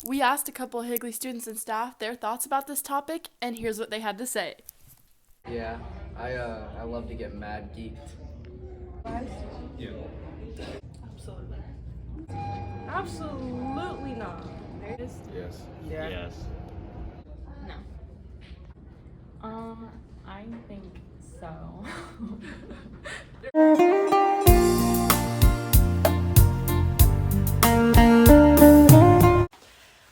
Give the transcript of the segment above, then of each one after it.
We asked a couple of Higley students and staff their thoughts about this topic, and here's what they had to say. Yeah, I love to get mad geeked. Yeah. Absolutely. Absolutely not. Yes. Yeah. Yes. No. I think so.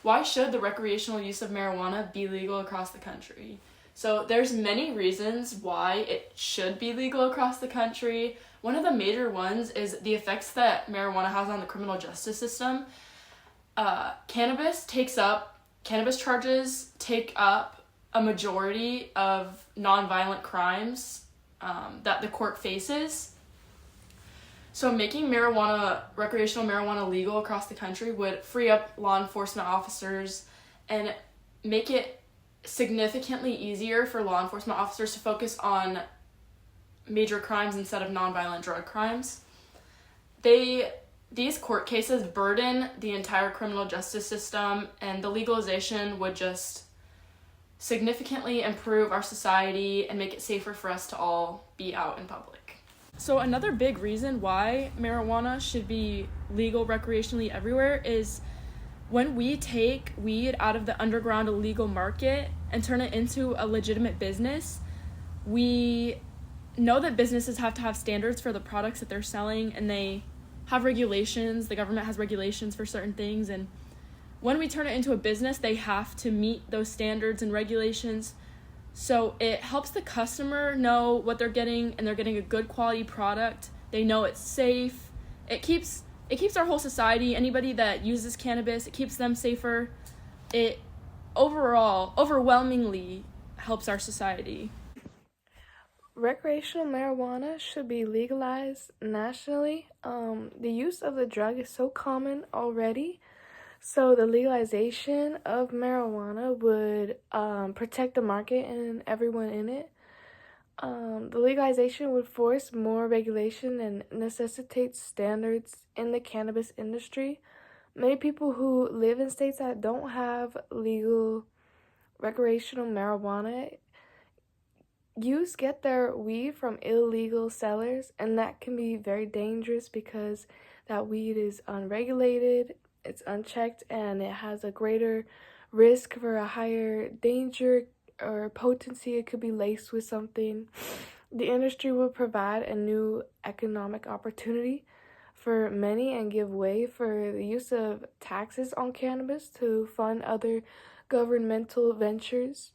Why should the recreational use of marijuana be legal across the country? So there's many reasons why it should be legal across the country. One of the major ones is the effects that marijuana has on the criminal justice system. Cannabis charges take up a majority of nonviolent crimes that the court faces. So making recreational marijuana legal across the country would free up law enforcement officers and make it significantly easier for law enforcement officers to focus on major crimes instead of nonviolent drug crimes. These court cases burden the entire criminal justice system, and the legalization would just significantly improve our society and make it safer for us to all be out in public. So another big reason why marijuana should be legal recreationally everywhere is when we take weed out of the underground illegal market and turn it into a legitimate business, we know that businesses have to have standards for the products that they're selling, and they have regulations. The government has regulations for certain things, and when we turn it into a business, they have to meet those standards and regulations. So it helps the customer know what they're getting, and they're getting a good quality product. They know it's safe. It keeps our whole society, anybody that uses cannabis, it keeps them safer. It overwhelmingly helps our society. Recreational marijuana should be legalized nationally. The use of the drug is so common already. So the legalization of marijuana would protect the market and everyone in it. The legalization would force more regulation and necessitate standards in the cannabis industry. Many people who live in states that don't have legal recreational marijuana get their weed from illegal sellers, and that can be very dangerous because that weed is unregulated, it's unchecked, and it has a greater risk for a higher danger or potency. It could be laced with something. The industry will provide a new economic opportunity for many and give way for the use of taxes on cannabis to fund other governmental ventures.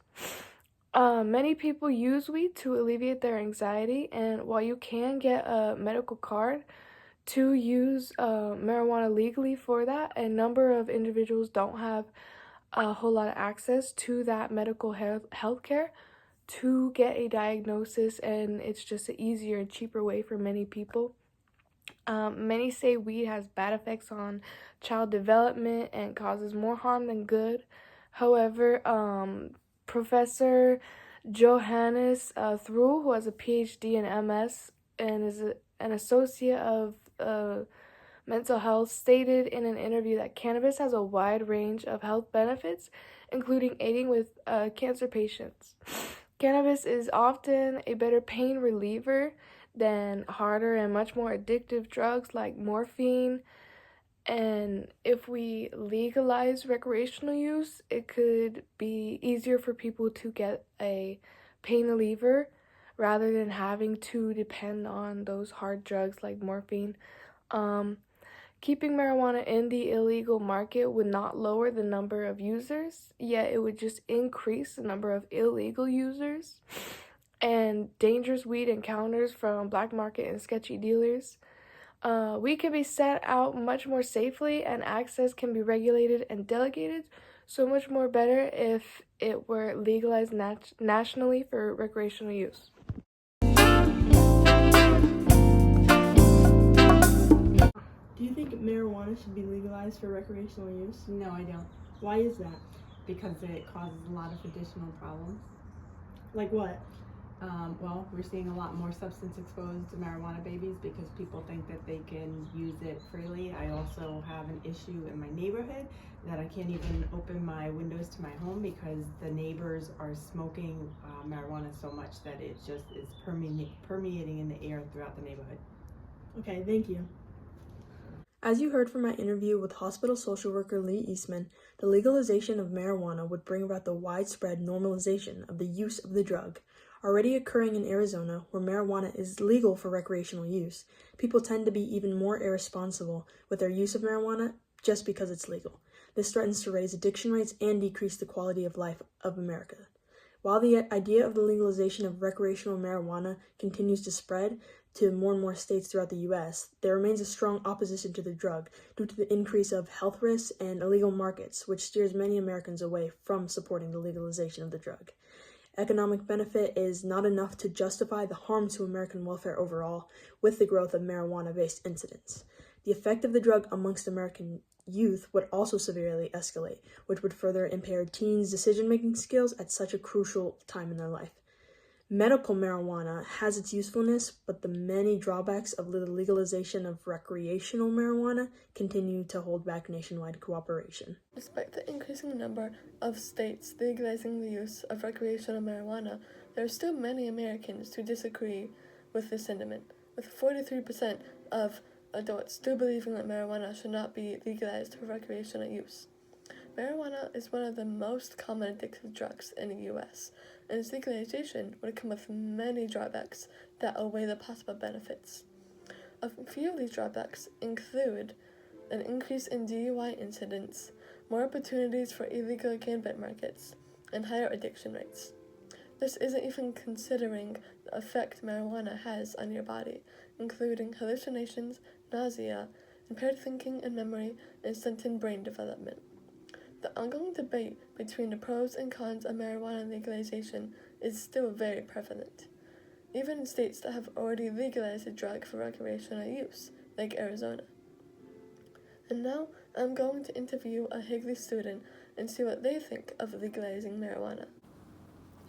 Many people use weed to alleviate their anxiety, and while you can get a medical card to use marijuana legally for that, a number of individuals don't have a whole lot of access to that medical health care to get a diagnosis, and it's just an easier and cheaper way for many people. Many say weed has bad effects on child development and causes more harm than good. However, Professor Johannes Through, who has a PhD in MS and is an associate of mental health, stated in an interview that cannabis has a wide range of health benefits, including aiding with cancer patients. Cannabis is often a better pain reliever than harder and much more addictive drugs like morphine. And if we legalize recreational use, it could be easier for people to get a pain reliever rather than having to depend on those hard drugs like morphine. Keeping marijuana in the illegal market would not lower the number of users, yet it would just increase the number of illegal users and dangerous weed encounters from black market and sketchy dealers. We can be set out much more safely, and access can be regulated and delegated so much more better if it were legalized nationally for recreational use. Do you think marijuana should be legalized for recreational use? No, I don't, Why is that? because it causes a lot of additional problems. Like what? Well, we're seeing a lot more substance exposed marijuana babies because people think that they can use it freely. I also have an issue in my neighborhood that I can't even open my windows to my home because the neighbors are smoking marijuana so much that it just is permeating in the air throughout the neighborhood. Okay, thank you. As you heard from my interview with hospital social worker Lee Eastman, the legalization of marijuana would bring about the widespread normalization of the use of the drug. Already occurring in Arizona, where marijuana is legal for recreational use, people tend to be even more irresponsible with their use of marijuana just because it's legal. This threatens to raise addiction rates and decrease the quality of life of America. While the idea of the legalization of recreational marijuana continues to spread to more and more states throughout the U.S., there remains a strong opposition to the drug due to the increase of health risks and illegal markets, which steers many Americans away from supporting the legalization of the drug. Economic benefit is not enough to justify the harm to American welfare overall with the growth of marijuana-based incidents. The effect of the drug amongst American youth would also severely escalate, which would further impair teens' decision-making skills at such a crucial time in their life. Medical marijuana has its usefulness, but the many drawbacks of the legalization of recreational marijuana continue to hold back nationwide cooperation. Despite the increasing number of states legalizing the use of recreational marijuana, there are still many Americans who disagree with this sentiment, with 43% of adults still believing that marijuana should not be legalized for recreational use. Marijuana is one of the most common addictive drugs in the U.S., and its legalization would come with many drawbacks that outweigh the possible benefits. A few of these drawbacks include an increase in DUI incidents, more opportunities for illegal gambling markets, and higher addiction rates. This isn't even considering the effect marijuana has on your body, including hallucinations, nausea, impaired thinking and memory, and stunted brain development. The ongoing debate between the pros and cons of marijuana legalization is still very prevalent, even in states that have already legalized the drug for recreational use, like Arizona. And now, I'm going to interview a Higley student and see what they think of legalizing marijuana.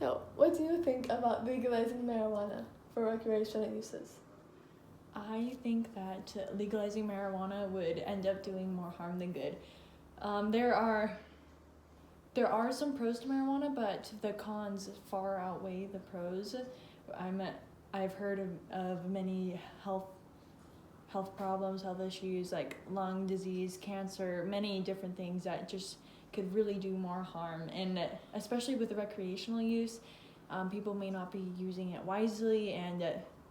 So, what do you think about legalizing marijuana for recreational uses? I think that legalizing marijuana would end up doing more harm than good. There are some pros to marijuana, but the cons far outweigh the pros. I've heard of many health problems, health issues like lung disease, cancer, many different things that just could really do more harm. And especially with the recreational use, people may not be using it wisely and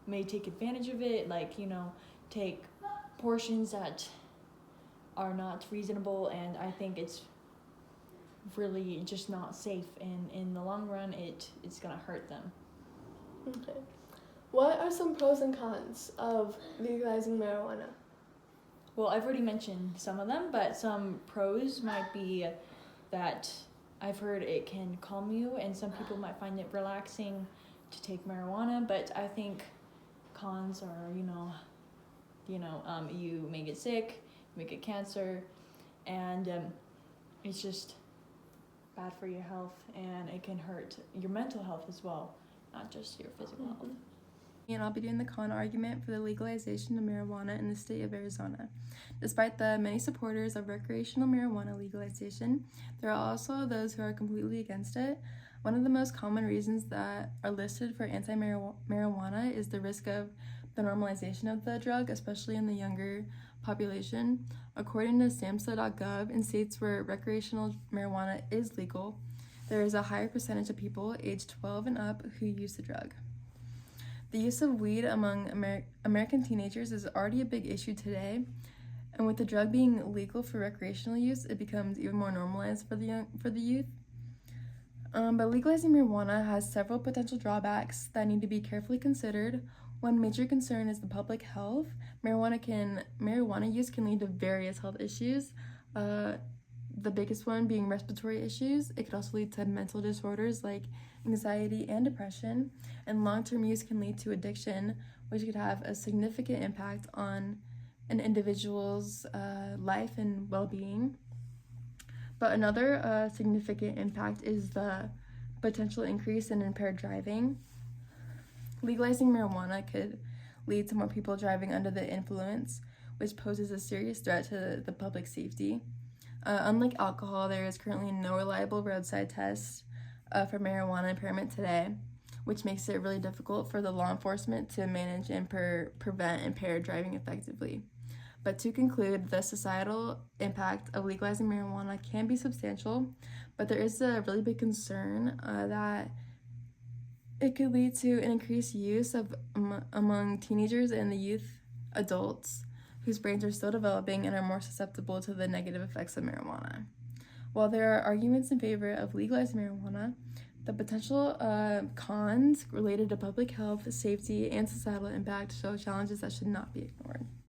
may take advantage of it, like, take portions that are not reasonable, and I think it's really just not safe, and in the long run it's gonna hurt them. Okay. What are some pros and cons of legalizing marijuana? Well, I've already mentioned some of them, but some pros might be that I've heard it can calm you, and some people might find it relaxing to take marijuana, but I think cons are, you may get sick, you may get cancer, and it's just bad for your health, and it can hurt your mental health as well, not just your physical health. And I'll be doing the con argument for the legalization of marijuana in the state of Arizona. Despite the many supporters of recreational marijuana legalization, there are also those who are completely against it. One of the most common reasons that are listed for anti-marijuana is the risk of the normalization of the drug, especially in the younger population. According to SAMHSA.gov, in states where recreational marijuana is legal, there is a higher percentage of people aged 12 and up who use the drug. The use of weed among American teenagers is already a big issue today, and with the drug being legal for recreational use, it becomes even more normalized for the youth. But legalizing marijuana has several potential drawbacks that need to be carefully considered. One major concern is the public health. Marijuana use can lead to various health issues. The biggest one being respiratory issues. It could also lead to mental disorders like anxiety and depression, and long-term use can lead to addiction, which could have a significant impact on an individual's life and well-being. But another significant impact is the potential increase in impaired driving. Legalizing marijuana could lead to more people driving under the influence, which poses a serious threat to the public safety. Unlike alcohol, there is currently no reliable roadside test for marijuana impairment today, which makes it really difficult for the law enforcement to manage and prevent impaired driving effectively. But to conclude, the societal impact of legalizing marijuana can be substantial, but there is a really big concern that it could lead to an increased use of among teenagers and the youth adults whose brains are still developing and are more susceptible to the negative effects of marijuana. While there are arguments in favor of legalizing marijuana, the potential cons related to public health, safety, and societal impact show challenges that should not be ignored.